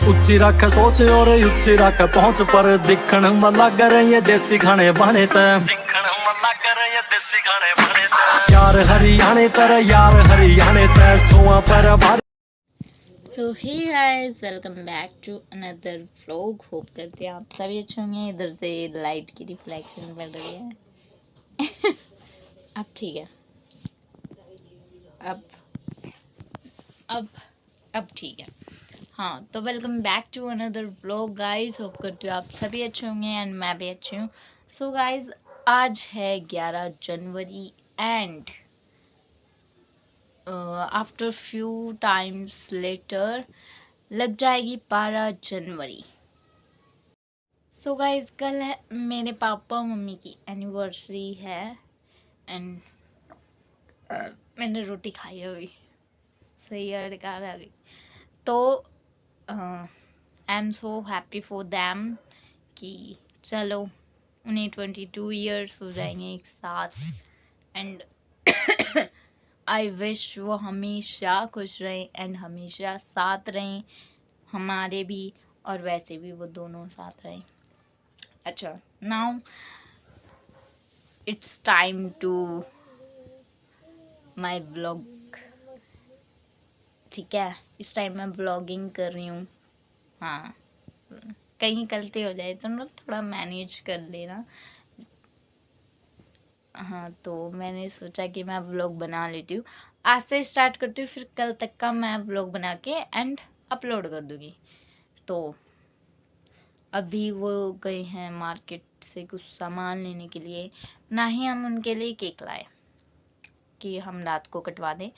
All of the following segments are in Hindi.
ਉੱਚੀ ਰੱਖ ਸੋਚ ਔਰ ਉੱਚੀ ਰੱਖ ਪਹੁੰਚ ਪਰ ਦੇਖਣ ਮਨ ਲੱਗ ਰਹੇ ਦੇਸੀ ਖਾਣੇ ਬਣੇ ਤੈ ਦੇਖਣ ਮਨ ਲੱਗ ਰਹੇ ਦੇਸੀ ਖਾਣੇ ਬਣੇ ਤੈ यार हरियाणे तै सोआ पर so hey guys, welcome back to another vlog. Hope करते हैं आप सभी अच्छे होंगे। इधर से लाइट की रिफ्लेक्शन पड़ रही है। अब ठीक है। अब अब ठीक है। हाँ, तो welcome back to another vlog guys. Hope करते हो आप सभी अच्छे होंगे एंड मैं भी अच्छी हूँ। सो गाइस, आज है 11 जनवरी and after few times later लग जाएगी 12 जनवरी। सो गाइस, कल है मेरे पापा मम्मी की एनिवर्सरी है एंड मैंने रोटी खाई अभी। सही है, कार आ गई। तो I am so happy for them कि चलो उन्हें 22 ईयर्स हो जाएंगे एक साथ एंड आई विश वो हमेशा खुश रहें एंड हमेशा साथ रहें, हमारे भी और वैसे भी वो दोनों साथ रहें। अच्छा, now it's time to my blog. ठीक है, इस टाइम मैं ब्लॉगिंग कर रही हूँ। हाँ, कहीं गलती हो जाए तो ना थोड़ा मैनेज कर लेना। हाँ, तो मैंने सोचा कि मैं ब्लॉग बना लेती हूँ। आज से स्टार्ट करती हूँ, फिर कल तक का मैं ब्लॉग बना के एंड अपलोड कर दूँगी। तो अभी वो गए हैं मार्केट से कुछ सामान लेने के लिए। ना ही हम उनके लिए केक लाए कि हम रात को कटवा दें,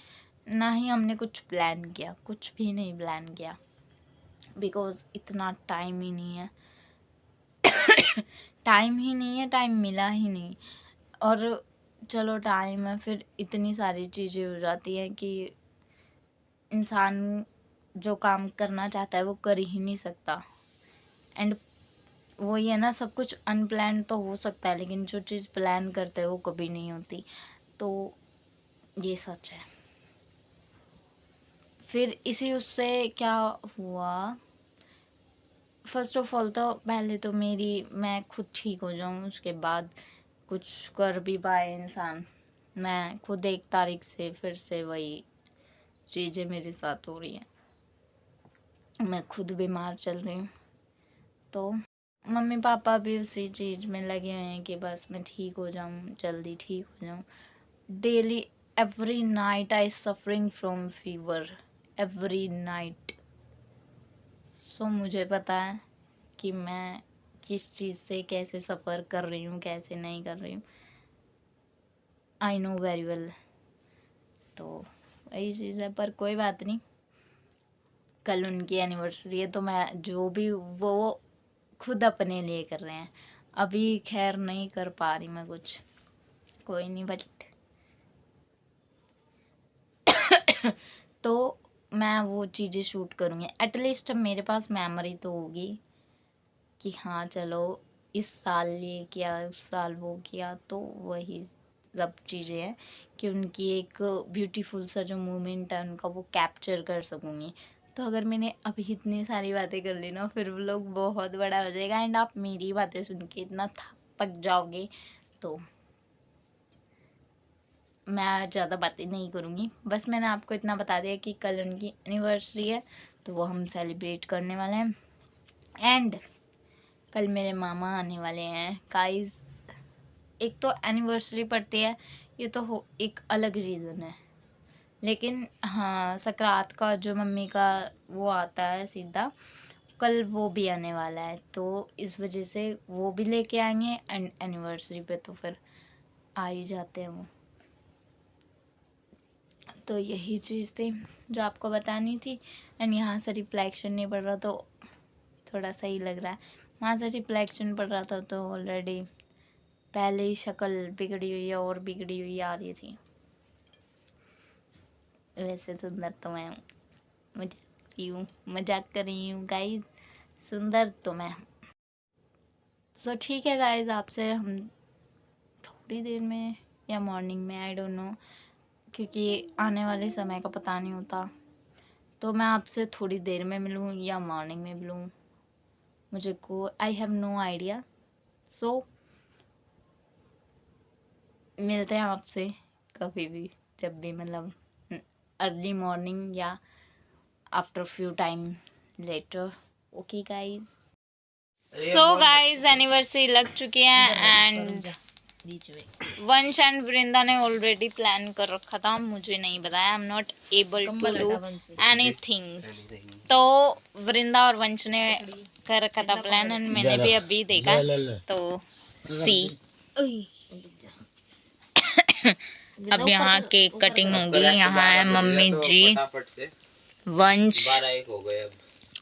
ना ही हमने कुछ प्लान किया, कुछ भी नहीं प्लान किया, बिकॉज इतना टाइम ही नहीं है। टाइम ही नहीं है, टाइम मिला ही नहीं। और चलो टाइम है, फिर इतनी सारी चीज़ें हो जाती हैं कि इंसान जो काम करना चाहता है वो कर ही नहीं सकता। एंड वही है ना, सब कुछ अनप्लान तो हो सकता है लेकिन जो चीज़ प्लान करते हैं वो कभी नहीं होती। तो ये सच है। फिर इसी उससे क्या हुआ, फर्स्ट ऑफ ऑल तो पहले तो मैं खुद ठीक हो जाऊँ, उसके बाद कुछ कर भी पाए इंसान। मैं खुद 1 तारीख से फिर से वही चीज़ें मेरे साथ हो रही हैं। मैं खुद बीमार चल रही हूँ, तो मम्मी पापा भी उसी चीज़ में लगे हुए हैं कि बस मैं ठीक हो जाऊँ, जल्दी ठीक हो जाऊँ। Daily every night I suffering from fever, every night. So मुझे पता है कि मैं किस चीज़ से कैसे सफ़र कर रही हूँ, कैसे नहीं कर रही हूँ। I know very well. तो वही चीज़ है, पर कोई बात नहीं। कल उनकी एनिवर्सरी है तो मैं जो भी वो खुद अपने लिए कर रहे हैं। अभी खैर नहीं कर पा रही मैं कुछ, कोई नहीं, बट तो मैं वो चीज़ें शूट करूँगी। एटलीस्ट मेरे पास मेमोरी तो होगी कि हाँ चलो इस साल ये किया, उस साल वो किया। तो वही सब चीज़ें हैं कि उनकी एक ब्यूटीफुल सा जो मोमेंट है उनका वो कैप्चर कर सकूँगी। तो अगर मैंने अभी इतनी सारी बातें कर ली ना, फिर वो लोग बहुत बड़ा हो जाएगा एंड आप मेरी बातें सुन के इतना पक जाओगे। तो मैं ज़्यादा बातें नहीं करूँगी, बस मैंने आपको इतना बता दिया कि कल उनकी एनिवर्सरी है तो वो हम सेलिब्रेट करने वाले हैं। एंड कल मेरे मामा आने वाले हैं गाइस। एक तो एनिवर्सरी पड़ती है, ये तो हो एक अलग रीज़न है, लेकिन हाँ सकरात का जो मम्मी का वो आता है सीधा, कल वो भी आने वाला है। तो इस वजह से वो भी लेके आएंगे एंड एनिवर्सरी पे तो फिर आ ही जाते हैं वो। तो यही चीज़ थी जो आपको बतानी थी। एंड यहाँ से रिफ्लेक्शन नहीं पड़ रहा तो थोड़ा सही लग रहा है, वहाँ से रिफ्लेक्शन पड़ रहा था तो ऑलरेडी पहले ही शक्ल बिगड़ी हुई है और बिगड़ी हुई आ रही थी। वैसे सुंदर तो मैं मजाक कर रही हूँ गाइस, सुंदर तो मैं। तो ठीक है गाइस, आपसे हम थोड़ी देर में या मॉर्निंग में, आई डोंट नो, क्योंकि आने वाले समय का पता नहीं होता। तो मैं आपसे थोड़ी देर में मिलूँ या मॉर्निंग में मिलूँ, मुझे को I have no idea. So मिलते हैं आपसे कभी भी, जब भी, मतलब अर्ली मॉर्निंग या after few time later. Okay guys, so guys anniversary लग चुकी है एंड वंश एंड वृंदा ने ऑलरेडी प्लान कर रखा था, मुझे नहीं बताया। I am not able to do anything. तो वृंदा और वंश ने कर रखा था प्लान एंड मैंने भी अभी देखा, तो सी अब यहाँ केक कटिंग होगी। यहाँ है मम्मी जी, वंश,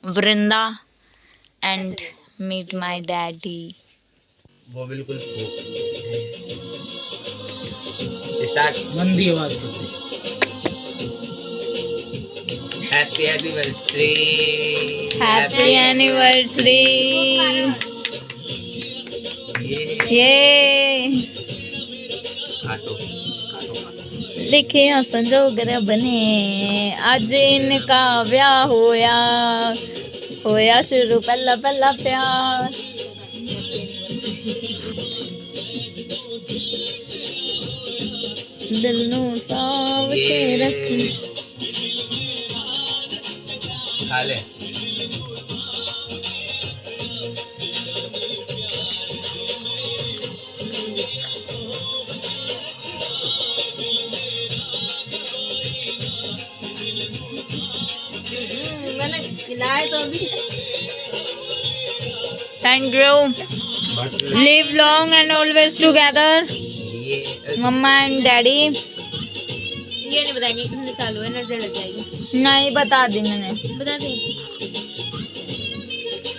वृंदा एंड मीट माय डैडी। वो बिल्कुल स्टार्ट मंदी आवाज करते। Happy anniversary, happy anniversary. ये काटो लिखे संजोग बने, अज इनका ब्याह होया, होया शुरू पहला पहला प्यार। दिल नू साव के रखी। खा ले। मैंने खिलाए तो अभी। Thank you. Live long and always together, mamma and daddy. ये नहीं बताएंगे कितने साल हुए, नजर लग जाएगी। नहीं बता दी मैंने, बता दी।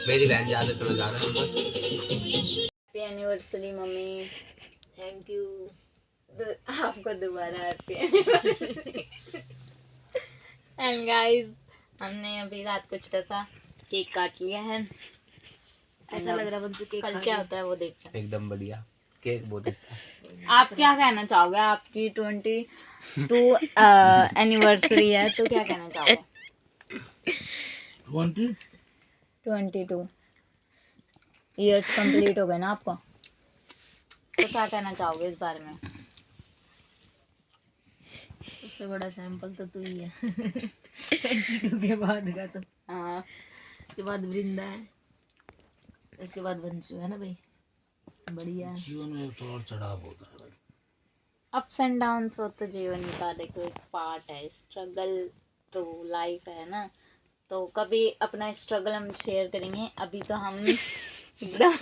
मेरी बहन ज्यादा थोड़ा ज्यादा happy anniversary mummy. Thank you. आपको दोबारा हैप्पी एनिवर्सरी। एंड गाइस, हमने अभी रात को छोटा सा केक काट लिया है। ऐसा लग रहा है कल क्या होता है वो देखते हैं। एकदम बढ़िया केक, बहुत अच्छा। आप क्या कहना चाहोगे? आपकी 22 एनिवर्सरी है, तो क्या कहना चाहोगे? 22 ईयर्स कंप्लीट हो गए ना आपको, तो क्या कहना चाहोगे इस बारे में? सबसे बड़ा सैंपल तो तू ही है। 22 के बाद का तो। हाँ, उसके बाद वृंदा है, उसके बाद वंशु है ना भाई। बढ़िया है। जीवन में तो और चढ़ाव होता है भाई। अप्स एंड डाउन्स हो तो जीवन का देखो एक पार्ट है। स्ट्रगल तो लाइफ है ना, तो कभी अपना स्ट्रगल हम शेयर करेंगे। अभी तो हम एकदम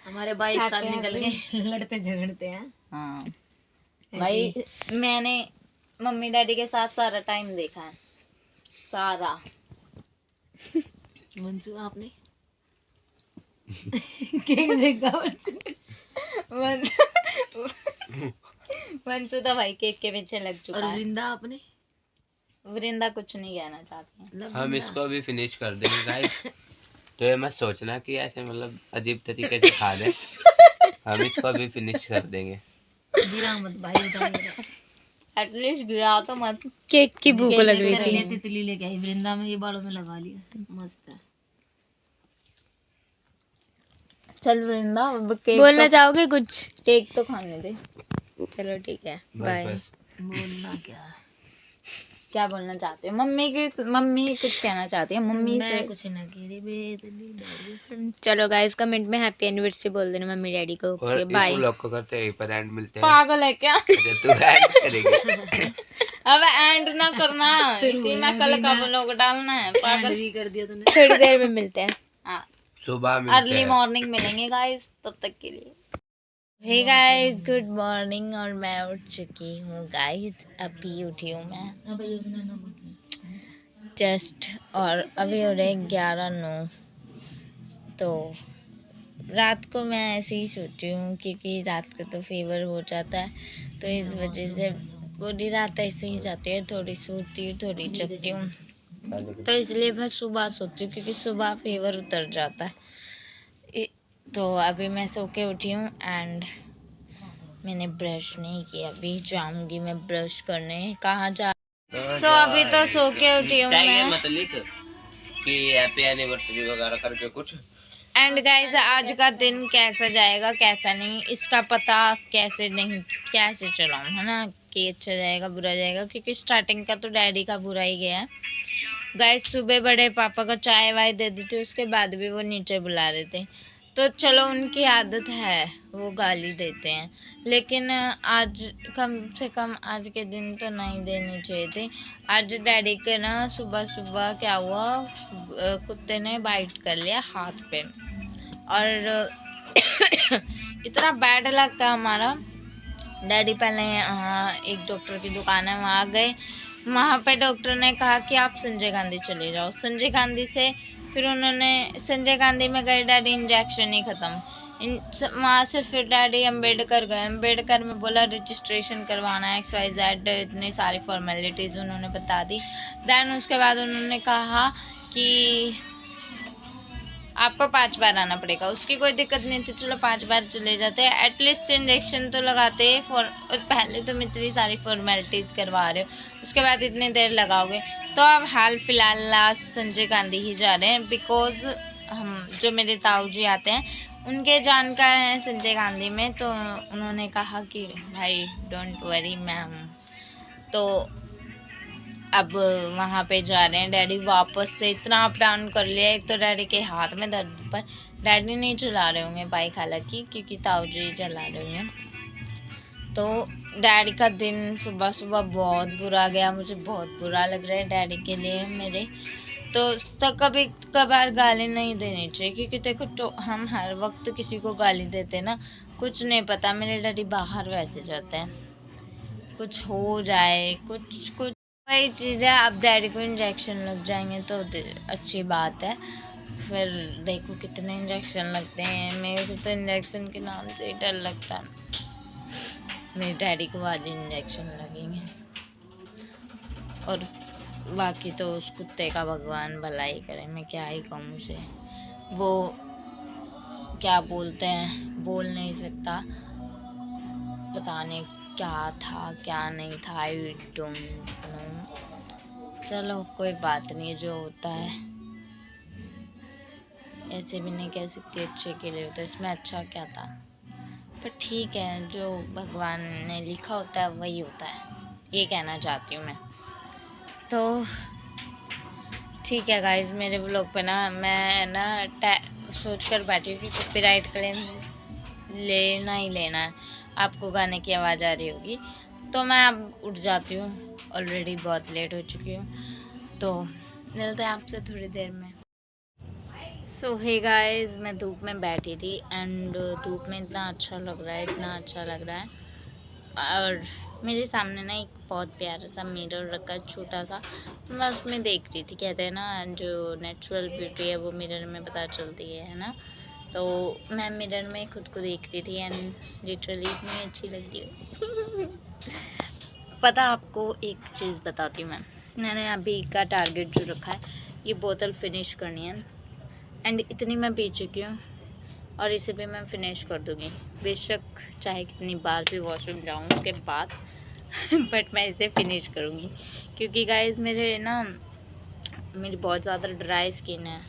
हमारे 22 साल निकल गए लड़ते झगड़ते हैं। हाँ भाई, मैंने मम्मी डैडी के साथ सारा टाइम देखा है, सारा। वंशु आपने केक देखा? वंशु तो भाई केक के पीछे लग चुका और है। वृंदा आपने? वृंदा कुछ नहीं कहना चाहती है। हम इसको भी फिनिश कर देंगे गाइस, तो ये मत सोचना कि ऐसे मतलब अजीब तरीके से खा दे। हम इसको भी फिनिश कर देंगे। गिरा मत भाई, उठाइए। एटलीस्ट गिरा तो मत। केक की भूख लग रही थी। तितली लेके आई वृंदा में, ये बालों में लगा लिया, मस्त है। चल वृंदा, अब केक बोलना तो, चाहोगे कुछ? केक तो खाने दे। चलो ठीक है, बस बाय। बस। बोलना क्या बोलना चाहते हो? मम्मी कुछ कहना चाहती है। मम्मी मैं से कुछ ना कह रही बे। चलो गाइस, कमेंट में हैप्पी एनिवर्सरी बोल देना मम्मी डैडी को। और ओके इस बाय। व्लॉग को करते हैं पर एंड मिलते हैं। पागल है क्या? अच्छा तू एंड करेगी। अब एंड ना करना, इसी में कल का व्लॉग डालना है। पागल भी कर दिया तूने। थोड़ी देर में मिलते हैं। हाँ, सुबह मिलते अर्ली हैं। मॉर्निंग मिलेंगे गाइस, तब तक के लिए। Hey guys, good morning. और मैं उठ चुकी हूँ गाइस, अभी उठी हूँ मैं जस्ट। और अभी हो रहे 11:09। तो रात को मैं ऐसे ही सोची हूँ, क्योंकि रात को तो फीवर हो जाता है, तो इस वजह से पूरी रात ऐसे ही जाती है। थोड़ी सोती हूँ, थोड़ी जगती हूँ, तो इसलिए मैं सुबह सोती हूँ, क्योंकि सुबह फीवर उतर जाता है। तो अभी मैं सो के उठी हूँ एंड मैंने ब्रश नहीं किया। अभी जाऊँगी मैं ब्रश करने। कहाँ जा सो अभी तो सो के उठी हूँ चाहिए मैं। मत लिख कि हैप्पी एनिवर्सरी वगैरह करके कुछ। एंड गाइज आज का दिन कैसा जाएगा कैसा नहीं इसका पता कैसे चलाऊं, है ना, कि अच्छा जाएगा बुरा जाएगा, क्योंकि स्टार्टिंग का तो डैडी का बुरा ही गया। गाइज सुबह बड़े पापा को चाय वाय दे दी थी, उसके बाद भी वो नीचे बुला रहे थे, तो चलो उनकी आदत है, वो गाली देते हैं, लेकिन आज कम से कम आज के दिन तो नहीं देनी चाहिए थी। आज डैडी के ना सुबह सुबह क्या हुआ, कुत्ते ने बाइट कर लिया हाथ पे, और इतना बैड लग था हमारा। डैडी पहले एक डॉक्टर की दुकान है वहाँ गए, वहाँ पे डॉक्टर ने कहा कि आप संजय गांधी चले जाओ। संजय गांधी से फिर उन्होंने संजय गांधी में गए, डैडी इंजेक्शन ही ख़त्म। वहाँ से फिर डैडी अम्बेडकर गए, अम्बेडकर में बोला रजिस्ट्रेशन करवाना है XYZ, इतनी सारी फॉर्मेलिटीज़ उन्होंने बता दी। दैन उसके बाद उन्होंने कहा कि आपको 5 बार आना पड़ेगा। उसकी कोई दिक्कत नहीं थी, चलो 5 बार चले जाते हैं, एटलीस्ट इंजेक्शन तो लगाते। पहले तुम इतनी सारी फॉर्मेलिटीज़ करवा रहे हो, उसके बाद इतनी देर लगाओगे। तो अब हाल फिलहाल लास्ट संजय गांधी ही जा रहे हैं, बिकॉज हम जो मेरे ताऊ जी आते हैं उनके जानकार हैं संजय गांधी में, तो उन्होंने कहा कि भाई डोंट वरी मैम, तो अब वहाँ पे जा रहे हैं। डैडी वापस से इतना अप डाउन कर लिया, एक तो डैडी के हाथ में दर्द, पर डैडी नहीं चला रहे होंगे बाइक हालांकि, क्योंकि ताऊ जी चला रहे होंगे। तो डैडी का दिन सुबह सुबह बहुत बुरा गया, मुझे बहुत बुरा लग रहा है डैडी के लिए मेरे। तो कभी कभार गाली नहीं देनी चाहिए, क्योंकि देखो तो हम हर वक्त किसी को गाली देते ना, कुछ नहीं पता मेरे डैडी बाहर वैसे जाते हैं, कुछ हो जाए कुछ वही चीज़ है। अब डैडी को इंजेक्शन लग जाएंगे तो अच्छी बात है, फिर देखो कितने इंजेक्शन लगते हैं। मेरे को तो इंजेक्शन के नाम से ही डर लगता है, मेरे डैडी को आज इंजेक्शन लगेंगे, और बाकी तो उस कुत्ते का भगवान भला ही करे, मैं क्या ही कहूँ उसे। वो क्या बोलते हैं, बोल नहीं सकता, पता नहीं क्या था क्या नहीं था, आई डोंट नो। चलो कोई बात नहीं, जो होता है ऐसे भी नहीं कह सकती अच्छे के लिए होता है, इसमें अच्छा क्या था, पर ठीक है, जो भगवान ने लिखा होता है वही होता है, ये कहना चाहती हूँ मैं। तो ठीक है गाइज, मेरे व्लॉग पे ना मैं ना सोच कर बैठी हूँ कि कॉपीराइट क्लेम लेना ही लेना है। आपको गाने की आवाज़ आ रही होगी, तो मैं अब उठ जाती हूँ, ऑलरेडी बहुत लेट हो चुकी हूँ, तो मिलते हैं आपसे थोड़ी देर में। सो हे गाइस, मैं धूप में बैठी थी, एंड धूप में इतना अच्छा लग रहा है, इतना अच्छा लग रहा है, और मेरे सामने ना एक बहुत प्यारा सा मिरर रखा है छोटा सा, मैं उसमें देख रही थी। कहते हैं ना जो नेचुरल ब्यूटी है वो मिरर में पता चलती है ना, तो मैं मिरर में खुद को देख रही थी, एंड लिटरली इतनी अच्छी लग रही है। पता आपको एक चीज़ बताती हूँ, मैंने अभी का टारगेट जो रखा है, ये बोतल फिनिश करनी है, एंड इतनी मैं पी चुकी हूँ, और इसे भी मैं फिनिश कर दूँगी, बेशक चाहे कितनी बार भी वॉशरूम जाऊँ उसके बाद, बट मैं इसे फिनिश करूँगी, क्योंकि गाइस मेरी बहुत ज़्यादा ड्राई स्किन है,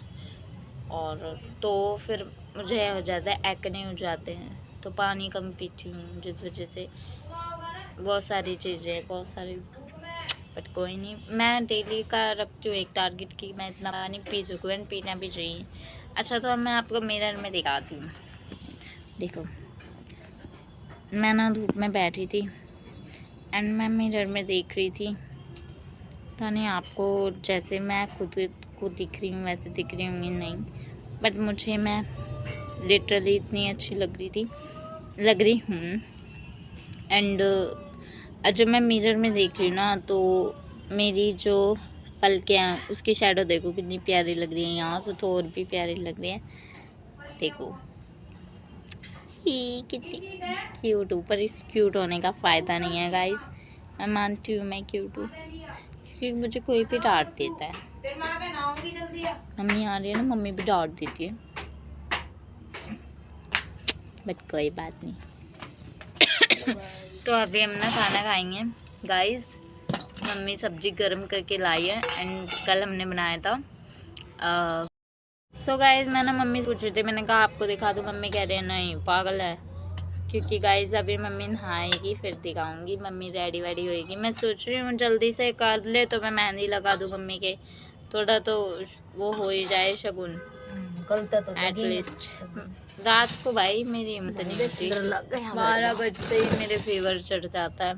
और तो फिर मुझे हो जाता है, एक्ने हो जाते हैं, तो पानी कम पीती हूँ, जिस वजह से बहुत सारी चीज़ें बहुत सारी, बट कोई नहीं, मैं डेली का रखती हूँ एक टारगेट कि मैं इतना पानी पी सकूँ, एंड पीना भी चाहिए। अच्छा, तो अब मैं आपको मिरर में दिखाती हूँ, देखो मैं ना धूप में बैठी थी, एंड मैं मिरर में देख रही थी, तो नहीं आपको जैसे मैं खुद को दिख रही हूँ वैसे दिख रही हूँ नहीं, बट मैं लिटरली इतनी अच्छी लग रही हूँ। एंड जब मैं मिरर में देख रही हूँ ना, तो मेरी जो पलकें हैं उसकी शैडो देखो कितनी प्यारी लग रही है, यहाँ से तो और भी प्यारी लग रही है, देखो ये कितनी क्यूट हूँ, पर इस क्यूट होने का फ़ायदा नहीं है गाइस, मैं मानती हूँ मैं क्यूट हूँ, क्योंकि मुझे कोई भी डांट देता है, मम्मी आ रही है ना, मम्मी भी डांट देती है, बट कोई बात नहीं। तो अभी हम ना खाना खाएंगे गाइस, मम्मी सब्जी गर्म करके लाई है एंड कल हमने बनाया था। सो गाइज मैं ना मम्मी से पूछ रही थी, मैंने कहा आपको दिखा दूँ, मम्मी कह रहे हैं नहीं पागल है, क्योंकि गाइज अभी मम्मी नहाएगी फिर दिखाऊंगी। मम्मी रेडी वेडी होएगी, मैं सोच रही हूँ जल्दी से कर ले तो मैं मेहंदी लगा दूँ मम्मी के, थोड़ा तो वो हो ही जाए शगुन कल तक तो एटलीस्ट। रात को भाई मेरी हिम्मत नहीं होती, 12 बजते ही मेरे फीवर चढ़ जाता है।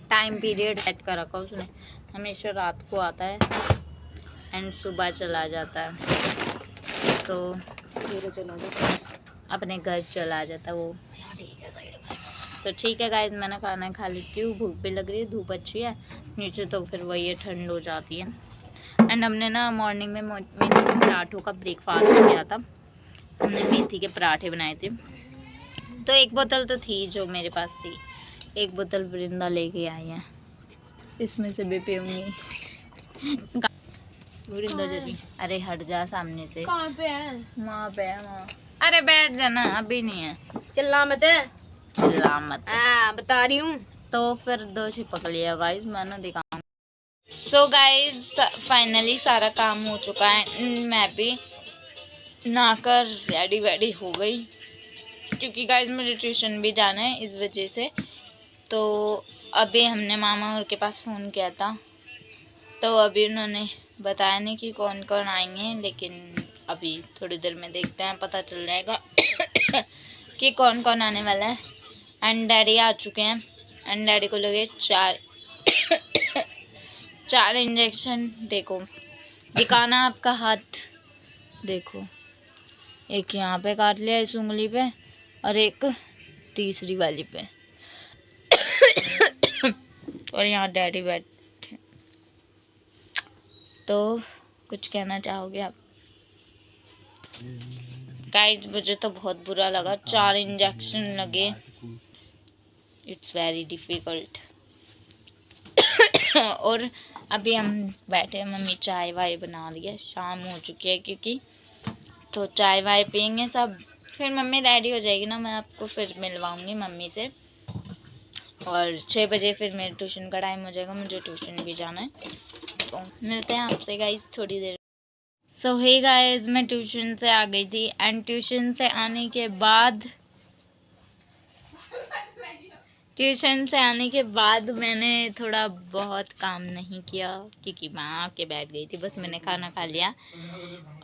टाइम पीरियड सेट कर रखा उसने, हमेशा रात को आता है एंड सुबह चला जाता है, तो अपने घर चला जाता है वो। तो ठीक है गाइज, मैंने खाना खा लेती हूँ, भूख भी लग रही है, धूप अच्छी है नीचे तो फिर वही है ठंड हो जाती है। एंड हमने ना मॉर्निंग में मेथी के पराठों का ब्रेकफास्ट किया था, हमने मेथी के पराठे बनाए थे। तो एक बोतल तो थी जो मेरे पास थी, एक बोतल वृंदा लेके आई है, इसमें से भी पीऊँगी। वृंदा जैसी, अरे हट जा सामने से। कहाँ पे है? वहाँ पे है वहाँ। अरे बैठ जाना, अभी नहीं है। चिल्ला मत। चिल्ला मत, बता रही हूँ। तो फिर 2 चिपक लिया गाइज, मैंने दिखाऊँ। सो गाइज फाइनली सारा काम हो चुका है, मैं भी नहाकर रेडी वेडी हो गई, क्योंकि गाइज मुझे ट्यूशन भी जाना है इस वजह से। तो अभी हमने मामा और के पास फ़ोन किया था, तो अभी उन्होंने बताया नहीं कि कौन कौन आएंगे, लेकिन अभी थोड़ी देर में देखते हैं, पता चल जाएगा कि कौन कौन आने वाला है। एंड डैडी आ चुके हैं एंड डैडी को लगे 4 इंजेक्शन। देखो दिखाना आपका हाथ, देखो एक यहाँ पे काट लिया इस उंगली पे और एक तीसरी वाली पे और यहाँ डैडी बैठे। तो कुछ कहना चाहोगे आप? गाइस मुझे तो बहुत बुरा लगा, 4 इंजेक्शन लगे, इट्स वेरी डिफ़िकल्ट। और अभी हम बैठे, मम्मी चाय वाय बना रही है, शाम हो चुकी है क्योंकि, तो चाय वाय पियेंगे सब, फिर मम्मी रेडी हो जाएगी ना, मैं आपको फिर मिलवाऊंगी मम्मी से। और 6 बजे फिर मेरे ट्यूशन का टाइम हो जाएगा, मुझे ट्यूशन भी जाना है। तो मिलते हैं आपसे गाइस थोड़ी देर। सो हे गाइस, मैं ट्यूशन से आ गई थी एंड ट्यूशन से आने के बाद मैंने थोड़ा बहुत काम नहीं किया, क्योंकि मैं आके बैठ गई थी, बस मैंने खाना खा लिया।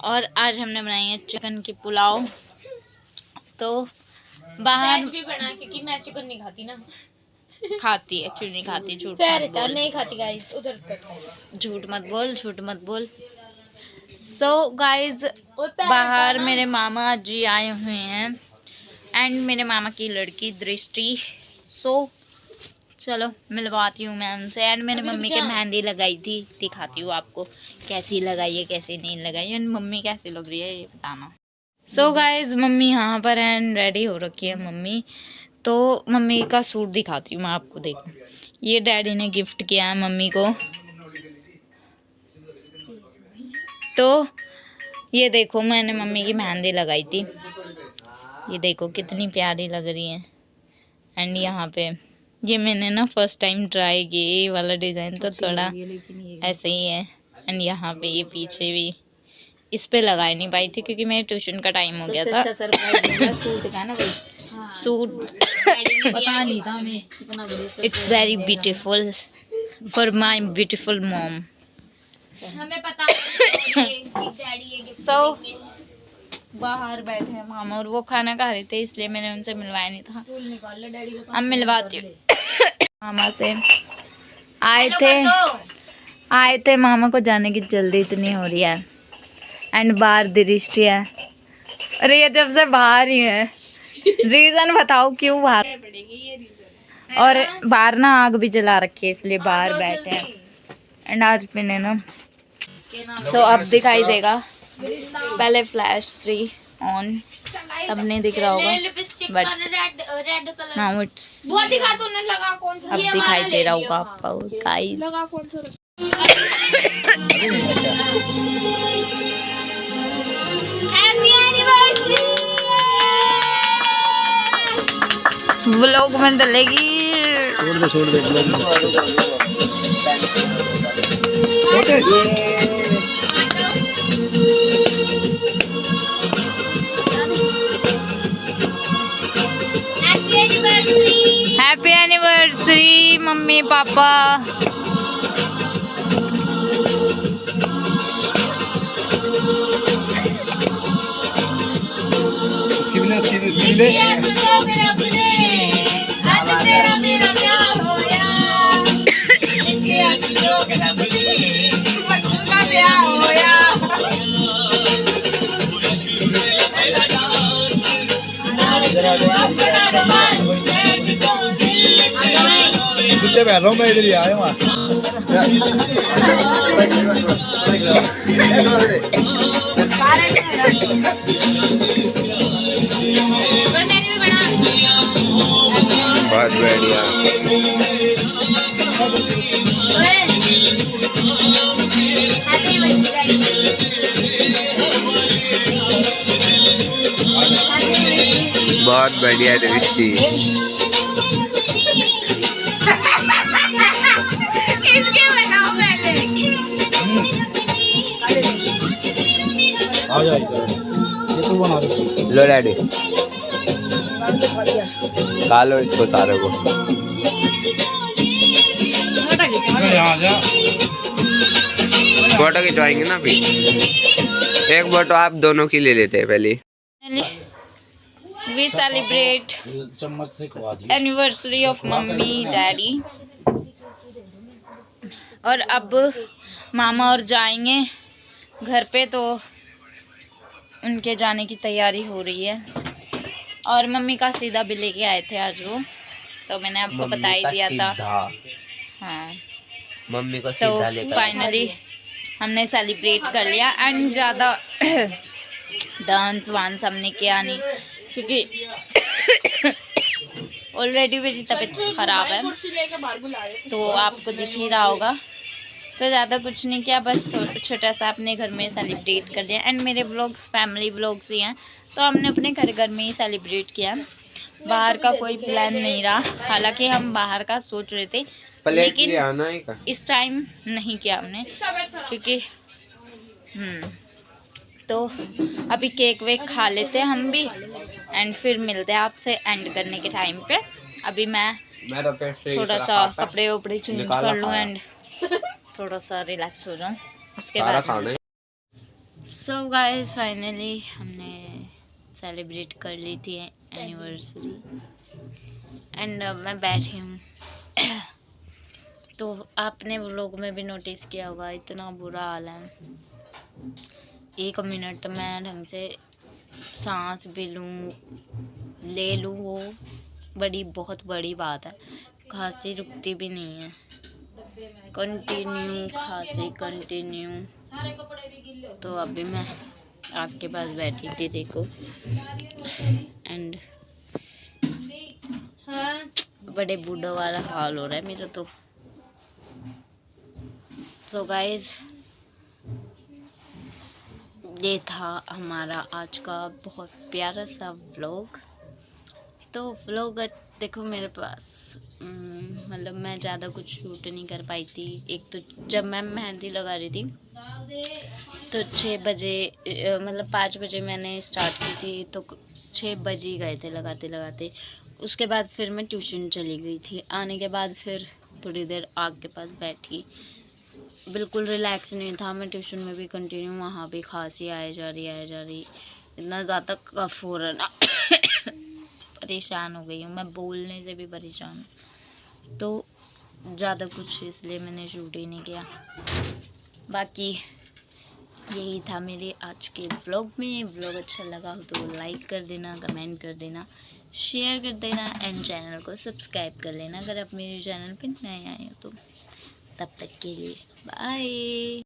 और आज हमने बनाई है चिकन की पुलाव। तो बाहर भी बना, क्योंकि मैं चिकन नहीं खाती ना। खाती है, क्यों नहीं खाती, झूठ मत बोल, नहीं खाती गाइस, उधर झूठ मत बोल। सो गाइज बाहर मेरे मामा जी आए हुए हैं एंड मेरे मामा की लड़की दृष्टि। सो चलो मिलवाती हूँ मैं उनसे। एंड मैंने मम्मी के मेहंदी लगाई थी, दिखाती हूँ आपको कैसी लगाई है कैसी नहीं लगाई है, मम्मी कैसी लग रही है ये बताना। सो गाइज मम्मी यहाँ पर एंड रेडी हो रखी है मम्मी। तो मम्मी का सूट दिखाती हूँ मैं आपको, देखो ये डैडी ने गिफ्ट किया है मम्मी को। तो ये देखो मैंने मम्मी की मेहंदी लगाई थी, ये देखो कितनी प्यारी लग रही है। एंड यहाँ पे ये मैंने ना फर्स्ट टाइम ट्राई की, ये वाला डिज़ाइन तो थोड़ा ऐसे ही है। एंड यहाँ पे ये पीछे भी इस पे लगा नहीं पाई थी क्योंकि मेरे ट्यूशन का टाइम हो गया था। अच्छा सरप्राइज सूट का ना भाई, सूट पता नहीं था हमें इतना बड़ा। It's very beautiful for my beautiful mom. हमें पता है कि डैडी ये गिफ्ट सो बाहर बैठे हैं मामा और वो खाना खा रहे थे, इसलिए मैंने उनसे मिलवाया नहीं था। निकाल ले डैडी का। अब मिलवाती हूँ मामा से। आए थे मामा को जाने की जल्दी इतनी हो रही है। एंड बाहर दृष्टि है, अरे ये जब से बाहर ही है, रीजन बताओ क्यों बाहर? और बाहर ना आग भी जला रखी है इसलिए बाहर बैठे हैं। एंड आज मैंने ना सो अब दिखाई देगा, पहले फ्लैश 3 ऑन, अब नहीं दिख रहा होगा but red colour now it's, वो दिखा तो नहीं लगा कौन सा, अब दिखाई दे रहा होगा आपको गाइस। लगा कौन सा? Happy anniversary. व्लॉग में डलेगी। छोड़ दे happy anniversary. Happy anniversary mummy papa. उसकी भी ले, उसकी भी ले। आज तेरा मेरा प्यार होया। का प्यार होया। जुत्ते पहन रहा हूँ मैं, इधर ही आया वहाँ। बहुत बढ़िया। बहुत बढ़िया दृष्टि। इसके बनाओ पहले। आ जा इधर, ये तो बना रही। लो डैडी, खा लो इसको सारे को। यहाँ जा। फोटो खिंचवाएंगे ना अभी। एक फोटो आप दोनों की ले लेते हैं पहले। वी सेलिब्रेट चम्मच से खवा दी। Anniversary of mummy daddy. और अब मामा और जाएंगे घर पे, तो उनके जाने की तैयारी हो रही है। और मम्मी का सीधा भी लेके आए थे आज वो, तो मैंने आपको बता ही दिया था। हाँ, मम्मी को तो सीधा लेकर फाइनली हमने सेलिब्रेट कर लिया। एंड ज़्यादा डांस वांस हमने किया नहीं, क्योंकि ऑलरेडी मेरी तबीयत ख़राब है, तो आपको दिख ही रहा होगा। तो ज़्यादा कुछ नहीं किया, बस छोटा सा अपने घर में सेलिब्रेट कर लिया। एंड मेरे व्लॉग्स फैमिली व्लॉग्स ही हैं, तो हमने अपने घर में ही सेलिब्रेट किया। बाहर का कोई प्लान नहीं रहा, हालांकि हम बाहर का सोच रहे थे, लेकिन इस टाइम नहीं किया हमने, क्योंकि तो अभी केक वेक खा लेते हैं हम भी, एंड फिर मिलते हैं आपसे एंड करने के टाइम पे। अभी मैं थोड़ा सा कपड़े वपड़े चेंज कर लूँ एंड थोड़ा सा रिलैक्स हो जाऊँ, उसके बाद। सो गाइस, फाइनली हमने सेलिब्रेट कर ली थी एनिवर्सरी, एंड मैं बैठी हूँ। तो आपने वो लोग में भी नोटिस किया होगा, इतना बुरा हाल है। 1 मिनट में ढंग से सांस भी ले लूँ, वो बहुत बड़ी बात है। खांसी रुकती भी नहीं है, कंटिन्यू खांसी कंटिन्यू। तो अभी मैं आग के पास बैठी थी, देखो, एंड बड़े बूढ़ा वाला हाल हो रहा है मेरा तो। सो गाइस, ये था हमारा आज का बहुत प्यारा सा व्लॉग। तो व्लॉग देखो मेरे पास मतलब मैं ज़्यादा कुछ शूट नहीं कर पाई थी। एक तो जब मैं मेहंदी लगा रही थी तो 6 बजे मतलब 5 बजे मैंने स्टार्ट की थी, तो 6 बज ही गए थे लगाते लगाते। उसके बाद फिर मैं ट्यूशन चली गई थी। आने के बाद फिर थोड़ी देर आग के पास बैठी, बिल्कुल रिलैक्स नहीं था। मैं ट्यूशन में भी कंटिन्यू, वहाँ भी खांसी आए जा रही, इतना ज़्यादा कफ हो रहा ना परेशान हो गई हूँ मैं, बोलने से भी परेशान। तो ज़्यादा कुछ इसलिए मैंने शूट ही नहीं किया। बाकी यही था मेरे आज के व्लॉग में। व्लॉग अच्छा लगा हो तो लाइक कर देना, कमेंट कर देना, शेयर कर देना, एंड चैनल को सब्सक्राइब कर लेना अगर आप मेरे चैनल पर नए आए हो तो। तब तक के लिए बाय।